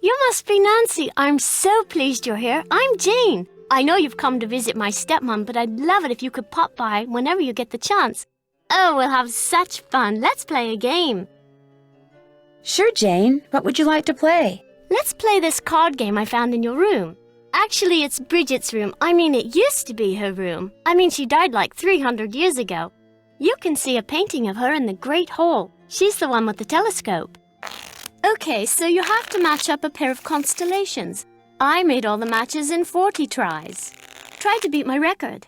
You must be Nancy. I'm so pleased you're here. I'm Jane. I know you've come to visit my stepmom, but I'd love it if you could pop by whenever you get the chance. Oh, we'll have such fun. Let's play a game. Sure, Jane. What would you like to play? Let's play this card game I found in your room. Actually, it's Bridget's room. It used to be her room. She died like 300 years ago. You can see a painting of her in the Great Hall. She's the one with the telescope. Okay, so you have to match up a pair of constellations. I made all the matches in 40 tries. Try to beat my record.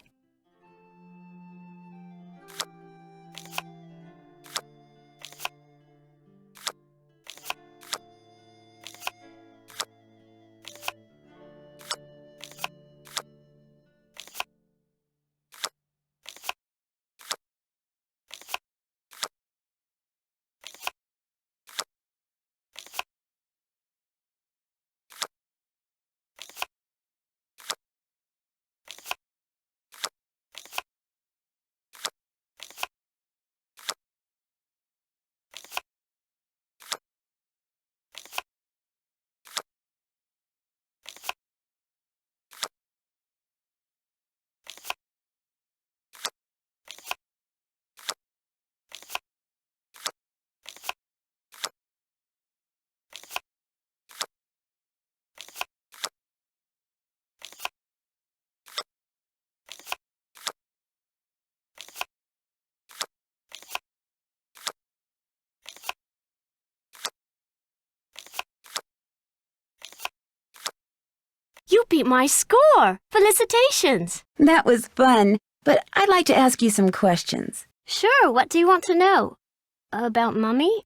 You beat my score! Felicitations! That was fun, but I'd like to ask you some questions. Sure, what do you want to know? About Mummy?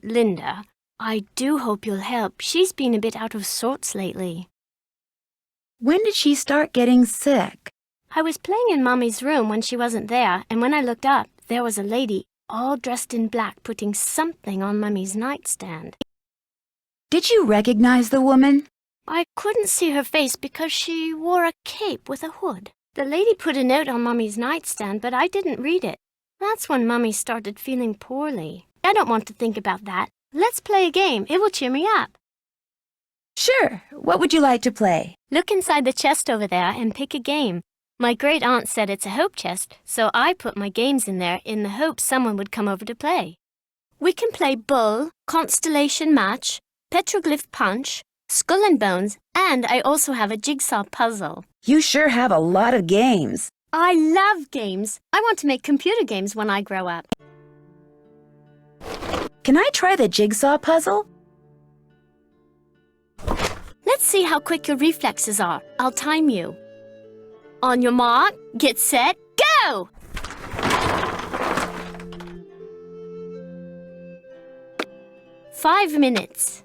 Linda. I do hope you'll help. She's been a bit out of sorts lately. When did she start getting sick? I was playing in Mummy's room when she wasn't there, and when I looked up, there was a lady, all dressed in black, putting something on Mummy's nightstand. Did you recognize the woman? I couldn't see her face because she wore a cape with a hood. The lady put a note on Mummy's nightstand, but I didn't read it. That's when Mummy started feeling poorly. I don't want to think about that. Let's play a game. It will cheer me up. Sure. What would you like to play? Look inside the chest over there and pick a game. My great-aunt said it's a hope chest, so I put my games in there in the hope someone would come over to play. We can play bull, constellation match, petroglyph punch, skull and bones, and I also have a jigsaw puzzle. You sure have a lot of games. I love games. I want to make computer games when I grow up. Can I try the jigsaw puzzle? Let's see how quick your reflexes are. I'll time you. On your mark, get set, go! Five minutes.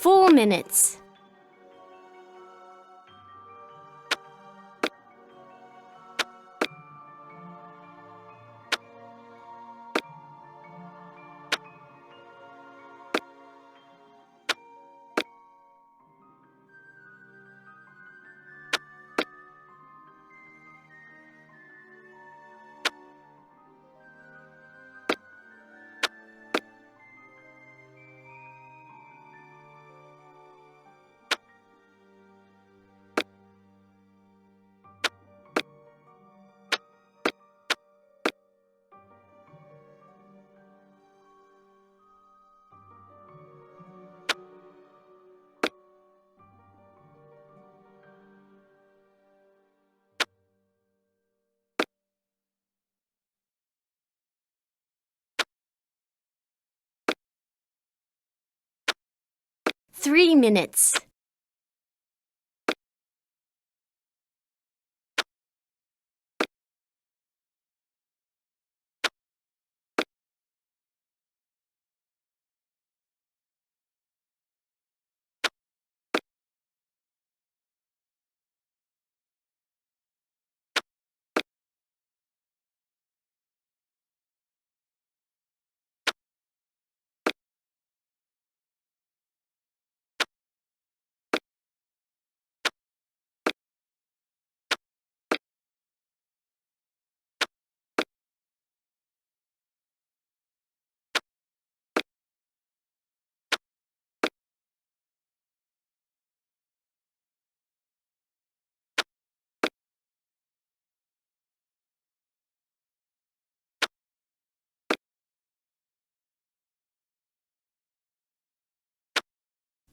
Four minutes. 3 minutes.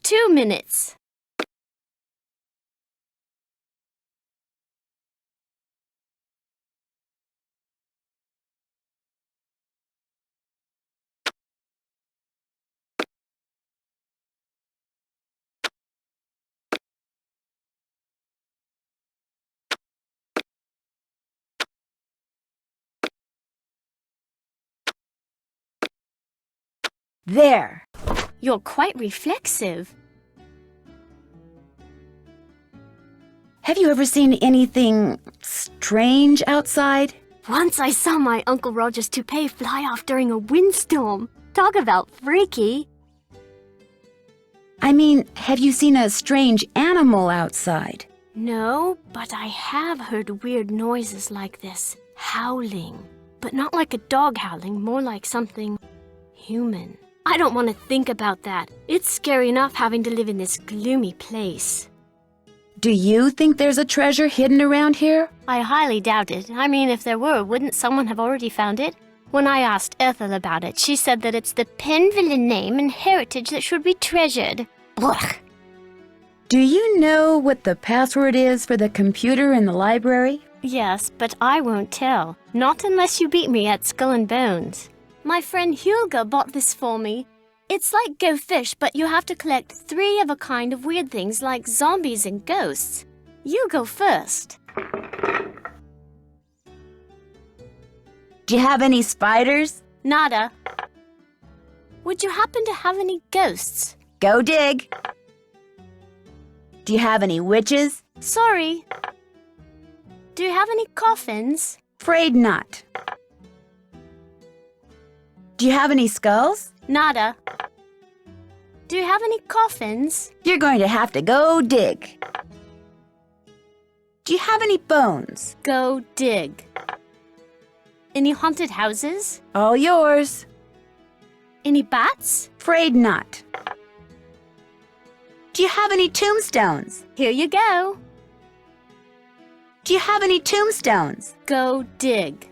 Two minutes. There. You're quite reflexive. Have you ever seen anything strange outside? Once I saw my Uncle Roger's toupee fly off during a windstorm. Talk about freaky. I mean, have you seen a strange animal outside? No, but I have heard weird noises like this. Howling. But not like a dog howling, more like something human. I don't want to think about that. It's scary enough having to live in this gloomy place. Do you think there's a treasure hidden around here? I highly doubt it. I mean, if there were, wouldn't someone have already found it? When I asked Ethel about it, she said that it's the Penvillain name and heritage that should be treasured. Blech. Do you know what the password is for the computer in the library? Yes, but I won't tell. Not unless you beat me at Skull and Bones. My friend Hugo bought this for me. It's like Go Fish, but you have to collect 3 of a kind of weird things like zombies and ghosts. You go first. Do you have any spiders? Nada. Would you happen to have any ghosts? Go dig. Do you have any witches? Sorry. Do you have any coffins? Afraid not. Do you have any skulls? Nada. Do you have any coffins? You're going to have to go dig. Do you have any bones? Go dig. Any haunted houses? All yours. Any bats? Afraid not. Do you have any tombstones? Here you go. Do you have any tombstones? Go dig.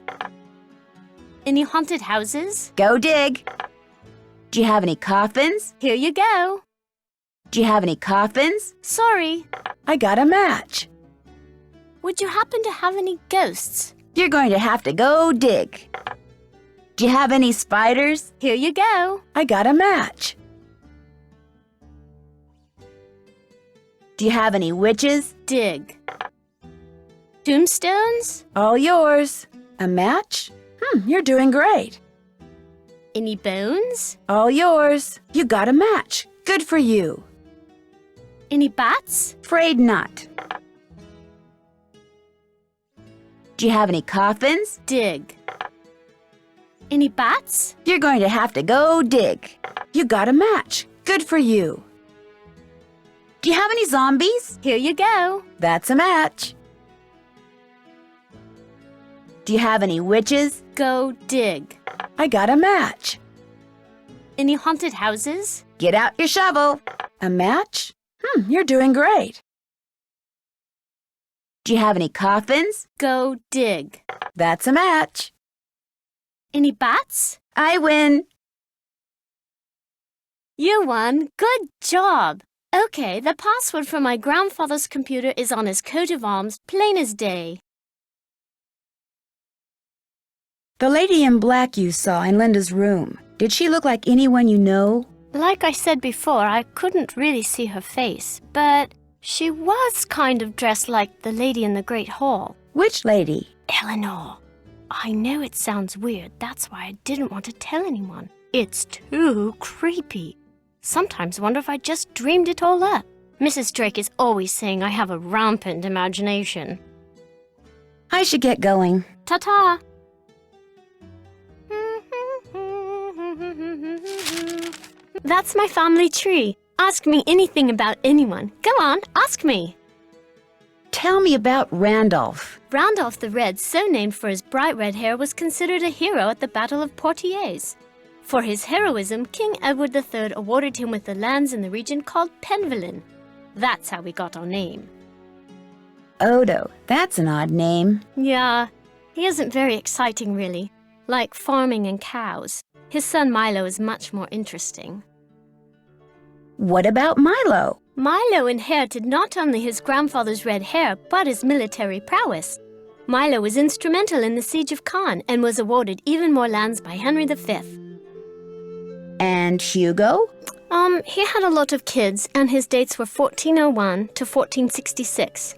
Any haunted houses? Go dig. Do you have any coffins? Here you go. Do you have any coffins? Sorry. I got a match. Would you happen to have any ghosts? You're going to have to go dig. Do you have any spiders? Here you go. I got a match. Do you have any witches? Dig. Tombstones? All yours. A match? You're doing great. Any bones? All yours. You got a match. Good for you. Any bats? Afraid not. Do you have any coffins? Dig. Any bats? You're going to have to go dig. You got a match. Good for you. Do you have any zombies? Here you go. That's a match. Do you have any witches? Go dig. I got a match. Any haunted houses? Get out your shovel. A match? You're doing great. Do you have any coffins? Go dig. That's a match. Any bats? I win. You won. Good job. Okay, the password for my grandfather's computer is on his coat of arms, plain as day. The lady in black you saw in Linda's room, did she look like anyone you know? Like I said before, I couldn't really see her face, but she was kind of dressed like the lady in the Great Hall. Which lady? Eleanor. I know it sounds weird, that's why I didn't want to tell anyone. It's too creepy. Sometimes wonder if I just dreamed it all up. Mrs. Drake is always saying I have a rampant imagination. I should get going. Ta-ta! That's my family tree. Ask me anything about anyone. Go on, ask me. Tell me about Randolph. Randolph the Red, so named for his bright red hair, was considered a hero at the Battle of Poitiers. For his heroism, King Edward III awarded him with the lands in the region called Penvelin. That's how we got our name. Odo, that's an odd name. Yeah, he isn't very exciting really, like farming and cows. His son Milo is much more interesting. What about Milo? Milo inherited not only his grandfather's red hair, but his military prowess. Milo was instrumental in the siege of Caen and was awarded even more lands by Henry V. And Hugo? He had a lot of kids, and his dates were 1401 to 1466.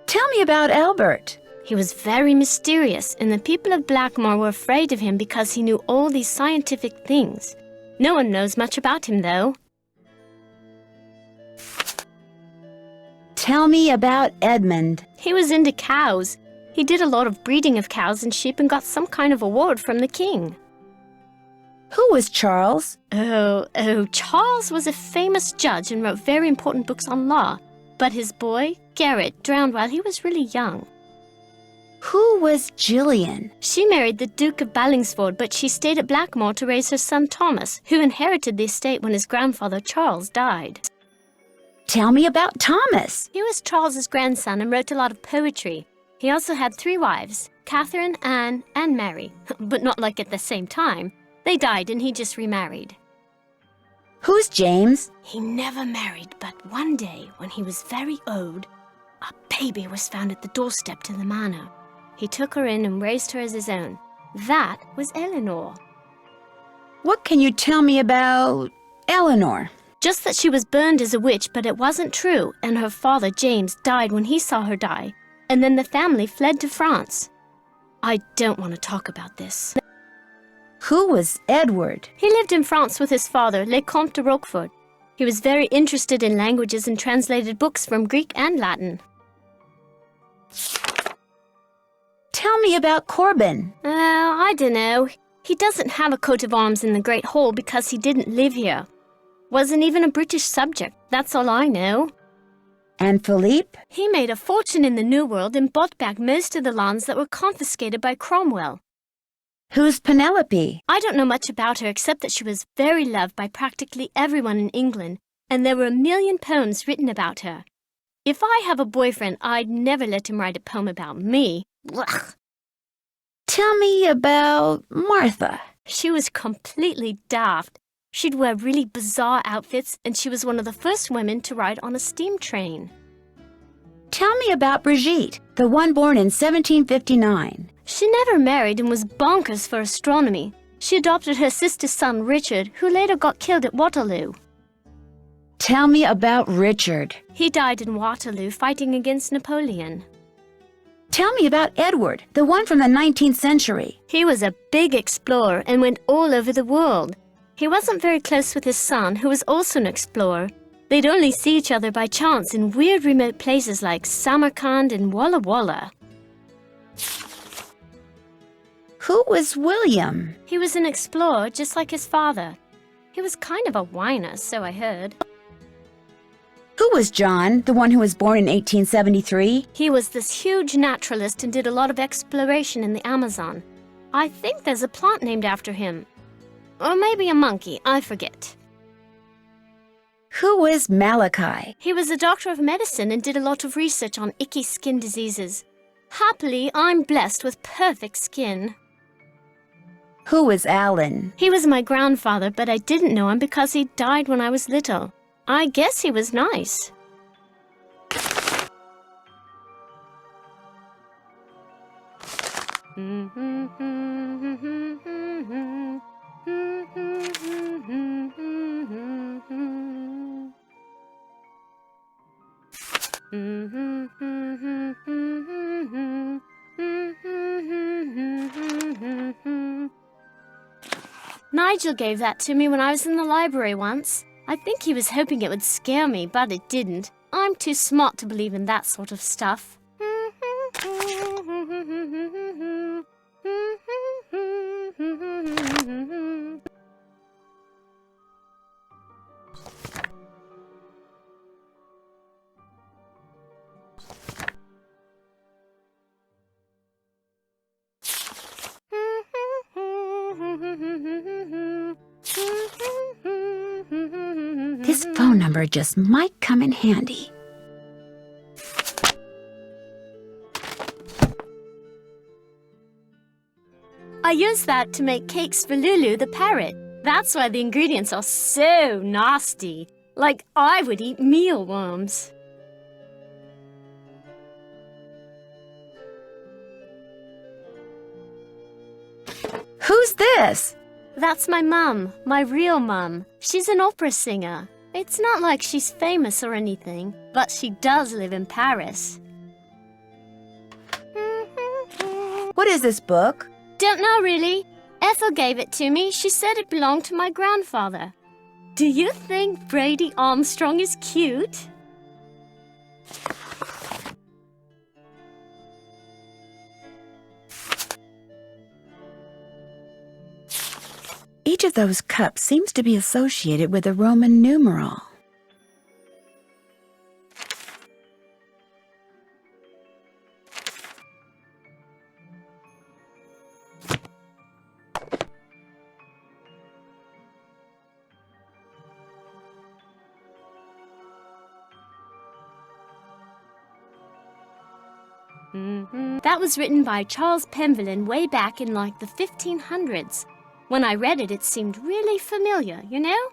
Tell me about Albert. He was very mysterious, and the people of Blackmoor were afraid of him because he knew all these scientific things. No one knows much about him, though. Tell me about Edmund. He was into cows. He did a lot of breeding of cows and sheep and got some kind of award from the king. Who was Charles? Charles was a famous judge and wrote very important books on law. But his boy, Garrett, drowned while he was really young. Who was Gillian? She married the Duke of Ballingsford, but she stayed at Blackmoor to raise her son Thomas, who inherited the estate when his grandfather Charles died. Tell me about Thomas. He was Charles's grandson and wrote a lot of poetry. He also had 3 wives, Catherine, Anne, and Mary, but not like at the same time. They died and he just remarried. Who's James? He never married, but one day, when he was very old, a baby was found at the doorstep to the manor. He took her in and raised her as his own. That was Eleanor. What can you tell me about Eleanor? Just that she was burned as a witch, but it wasn't true, and her father, James, died when he saw her die, and then the family fled to France. I don't want to talk about this. Who was Edward? He lived in France with his father, Le Comte de Roquefort. He was very interested in languages and translated books from Greek and Latin. Tell me about Corbin. I don't know. He doesn't have a coat of arms in the Great Hall because he didn't live here. Wasn't even a British subject, that's all I know. And Philippe? He made a fortune in the New World and bought back most of the lands that were confiscated by Cromwell. Who's Penelope? I don't know much about her except that she was very loved by practically everyone in England, and there were 1 million poems written about her. If I have a boyfriend, I'd never let him write a poem about me. Blech. Tell me about Martha. She was completely daft. She'd wear really bizarre outfits, and she was one of the first women to ride on a steam train. Tell me about Brigitte, the one born in 1759. She never married and was bonkers for astronomy. She adopted her sister's son, Richard, who later got killed at Waterloo. Tell me about Richard. He died in Waterloo fighting against Napoleon. Tell me about Edward, the one from the 19th century. He was a big explorer and went all over the world. He wasn't very close with his son, who was also an explorer. They'd only see each other by chance in weird remote places like Samarkand and Walla Walla. Who was William? He was an explorer just like his father. He was kind of a whiner, so I heard. Who was John, the one who was born in 1873? He was this huge naturalist and did a lot of exploration in the Amazon. I think there's a plant named after him. Or maybe a monkey, I forget. Who was Malachi? He was a doctor of medicine and did a lot of research on icky skin diseases. Happily, I'm blessed with perfect skin. Who was Alan? He was my grandfather, but I didn't know him because he died when I was little. I guess he was nice. Nigel gave that to me when I was in the library once. I think he was hoping it would scare me, but it didn't. I'm too smart to believe in that sort of stuff. This phone number just might come in handy. I used that to make cakes for Lulu the parrot. That's why the ingredients are so nasty. Like I would eat mealworms. Who's this? That's my mum, my real mum. She's an opera singer. It's not like she's famous or anything, but she does live in Paris. What is this book? Don't know really. Ethel gave it to me. She said it belonged to my grandfather. Do you think Brady Armstrong is cute? Each of those cups seems to be associated with a Roman numeral. That was written by Charles Penvillin way back in like the 1500s. When I read it, it seemed really familiar, you know?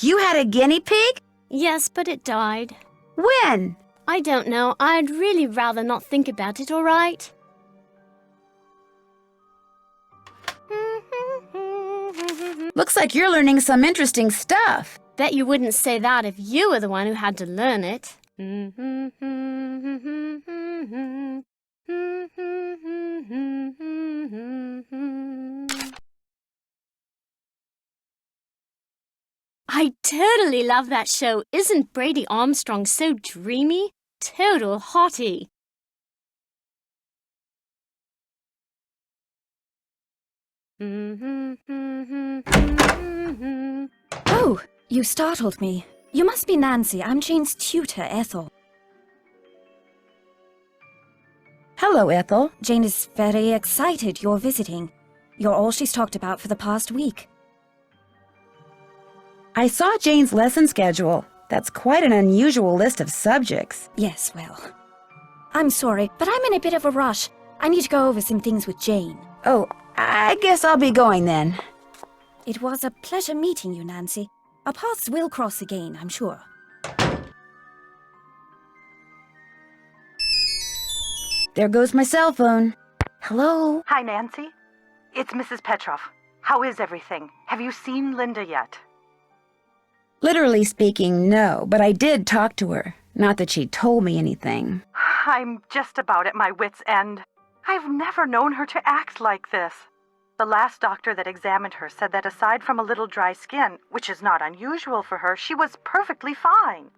You had a guinea pig? Yes, but it died. When? I don't know. I'd really rather not think about it, all right? Looks like you're learning some interesting stuff. Bet you wouldn't say that if you were the one who had to learn it. I totally love that show. Isn't Brady Armstrong so dreamy? Total hottie. Oh, you startled me. You must be Nancy. I'm Jane's tutor, Ethel. Hello, Ethel. Jane is very excited you're visiting. You're all she's talked about for the past week. I saw Jane's lesson schedule. That's quite an unusual list of subjects. Yes, well. I'm sorry, but I'm in a bit of a rush. I need to go over some things with Jane. Oh, I guess I'll be going then. It was a pleasure meeting you, Nancy. Our paths will cross again, I'm sure. There goes my cell phone. Hello? Hi, Nancy. It's Mrs. Petroff. How is everything? Have you seen Linda yet? Literally speaking, no, but I did talk to her. Not that she told me anything. I'm just about at my wit's end. I've never known her to act like this. The last doctor that examined her said that aside from a little dry skin, which is not unusual for her, she was perfectly fine.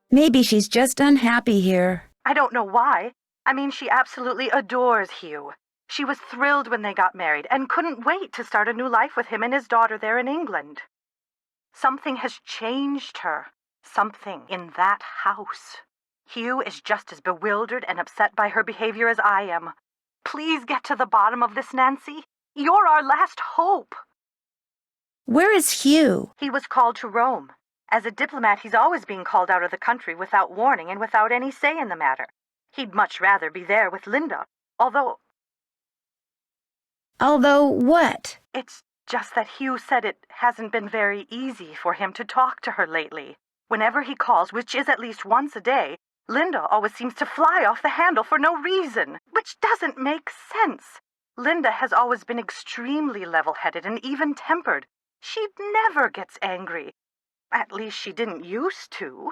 Maybe she's just unhappy here. I don't know why. I mean, she absolutely adores Hugh. She was thrilled when they got married and couldn't wait to start a new life with him and his daughter there in England. Something has changed her. Something in that house. Hugh is just as bewildered and upset by her behavior as I am. Please get to the bottom of this, Nancy. You're our last hope. Where is Hugh? He was called to Rome. As a diplomat, he's always being called out of the country without warning and without any say in the matter. He'd much rather be there with Linda, although what? it's just that Hugh said it hasn't been very easy for him to talk to her lately. Whenever he calls, which is at least once a day, Linda always seems to fly off the handle for no reason, which doesn't make sense. Linda has always been extremely level-headed and even-tempered. She never gets angry. At least she didn't used to.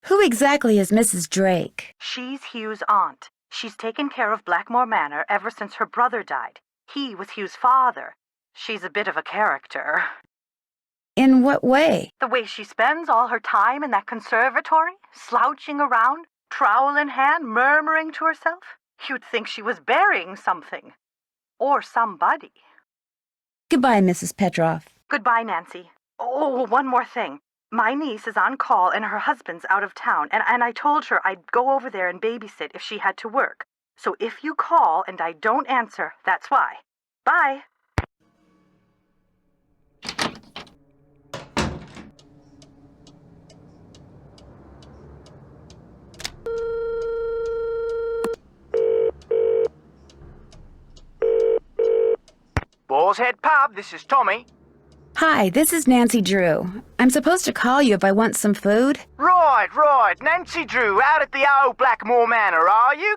Who exactly is Mrs. Drake? She's Hugh's aunt. She's taken care of Blackmoor Manor ever since her brother died. He was Hugh's father. She's a bit of a character. In what way? The way she spends all her time in that conservatory, slouching around, trowel in hand, murmuring to herself. You'd think she was burying something. Or somebody. Goodbye, Mrs. Petroff. Goodbye, Nancy. Oh, one more thing. My niece is on call and her husband's out of town, and I told her I'd go over there and babysit if she had to work. So if you call and I don't answer, that's why. Bye. Boar's Head Pub, this is Tommy. Hi, this is Nancy Drew. I'm supposed to call you if I want some food. Right. Nancy Drew, out at the old Blackmoor Manor, are you?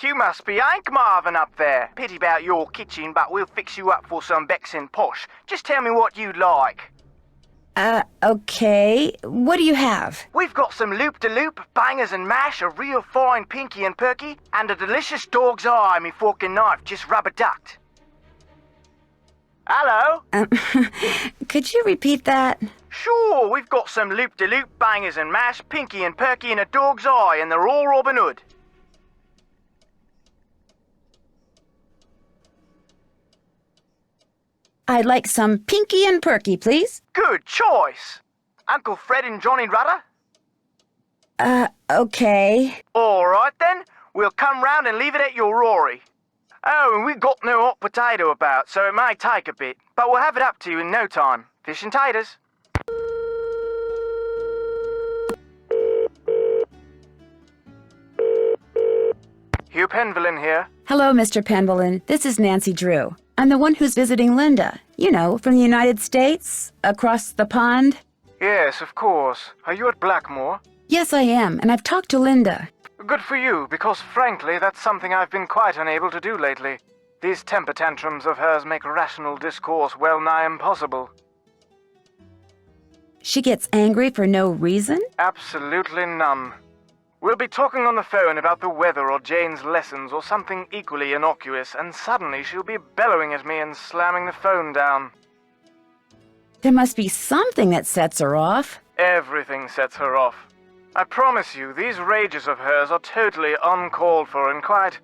You must be Hank Marvin up there. Pity about your kitchen, but we'll fix you up for some Bex and Posh. Just tell me what you'd like. Okay. What do you have? We've got some loop-de-loop, bangers and mash, a real fine pinky and perky, and a delicious dog's eye, me fork and knife, just rubber-ducked. Hello? Could you repeat that? Sure, we've got some loop-de-loop, bangers and mash, pinky and perky, and a dog's eye, and they're all Robin Hood. I'd like some pinky and perky, please. Good choice. Uncle Fred and Johnny Rudder? Okay. All right then, we'll come round and leave it at your Rory. Oh, and we've got no hot potato about, so it may take a bit, but we'll have it up to you in no time. Fish and taters. Hugh Penvillin here. Hello, Mr. Penvillin. This is Nancy Drew. I'm the one who's visiting Linda. You know, from the United States, across the pond. Yes, of course. Are you at Blackmoor? Yes, I am, and I've talked to Linda. Good for you, because frankly, that's something I've been quite unable to do lately. These temper tantrums of hers make rational discourse well nigh impossible. She gets angry for no reason? Absolutely none. We'll be talking on the phone about the weather or Jane's lessons or something equally innocuous, and suddenly she'll be bellowing at me and slamming the phone down. There must be something that sets her off. Everything sets her off. I promise you, these rages of hers are totally uncalled for and quite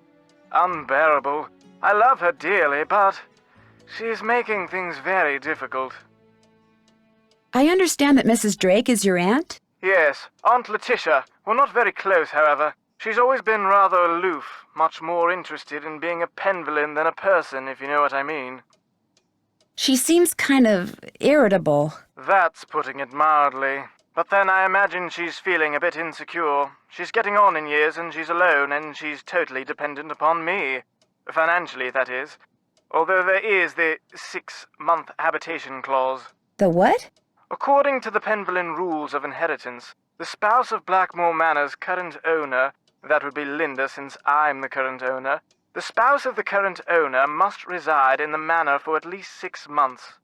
unbearable. I love her dearly, but she's making things very difficult. I understand that Mrs. Drake is your aunt? Yes, Aunt Letitia. We're not very close, however. She's always been rather aloof, much more interested in being a Penvillin than a person, if you know what I mean. She seems kind of irritable. That's putting it mildly. But then I imagine she's feeling a bit insecure. She's getting on in years and she's alone and she's totally dependent upon me. Financially, that is. Although there is the 6-month habitation clause. The what? According to the Penvillin rules of inheritance, the spouse of Blackmoor Manor's current owner, that would be Linda since I'm the current owner, the spouse of the current owner must reside in the manor for at least 6 months.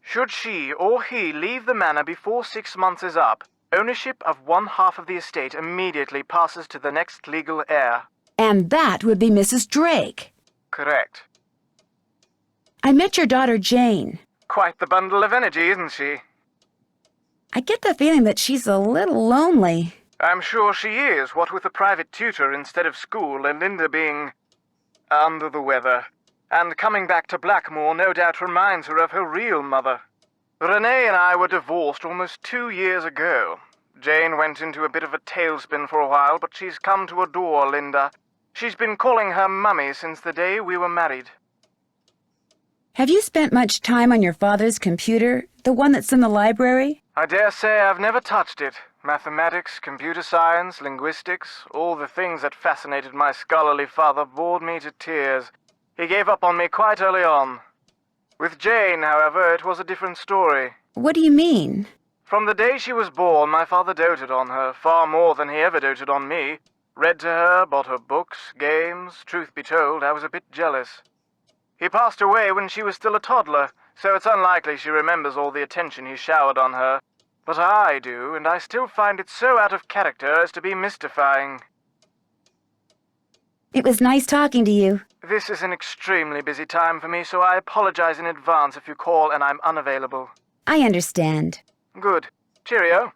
Should she or he leave the manor before 6 months is up, ownership of one half of the estate immediately passes to the next legal heir. And that would be Mrs. Drake. Correct. I met your daughter Jane. Quite the bundle of energy, isn't she? I get the feeling that she's a little lonely. I'm sure she is, what with a private tutor instead of school and Linda being under the weather. And coming back to Blackmoor no doubt reminds her of her real mother. Renee and I were divorced almost 2 years ago. Jane went into a bit of a tailspin for a while, but she's come to adore Linda. She's been calling her Mummy since the day we were married. Have you spent much time on your father's computer, the one that's in the library? I dare say I've never touched it. Mathematics, computer science, linguistics, all the things that fascinated my scholarly father bored me to tears. He gave up on me quite early on. With Jane, however, it was a different story. What do you mean? From the day she was born, my father doted on her, far more than he ever doted on me. Read to her, bought her books, games. Truth be told, I was a bit jealous. He passed away when she was still a toddler, so it's unlikely she remembers all the attention he showered on her. But I do, and I still find it so out of character as to be mystifying. It was nice talking to you. This is an extremely busy time for me, so I apologize in advance if you call and I'm unavailable. I understand. Good. Cheerio.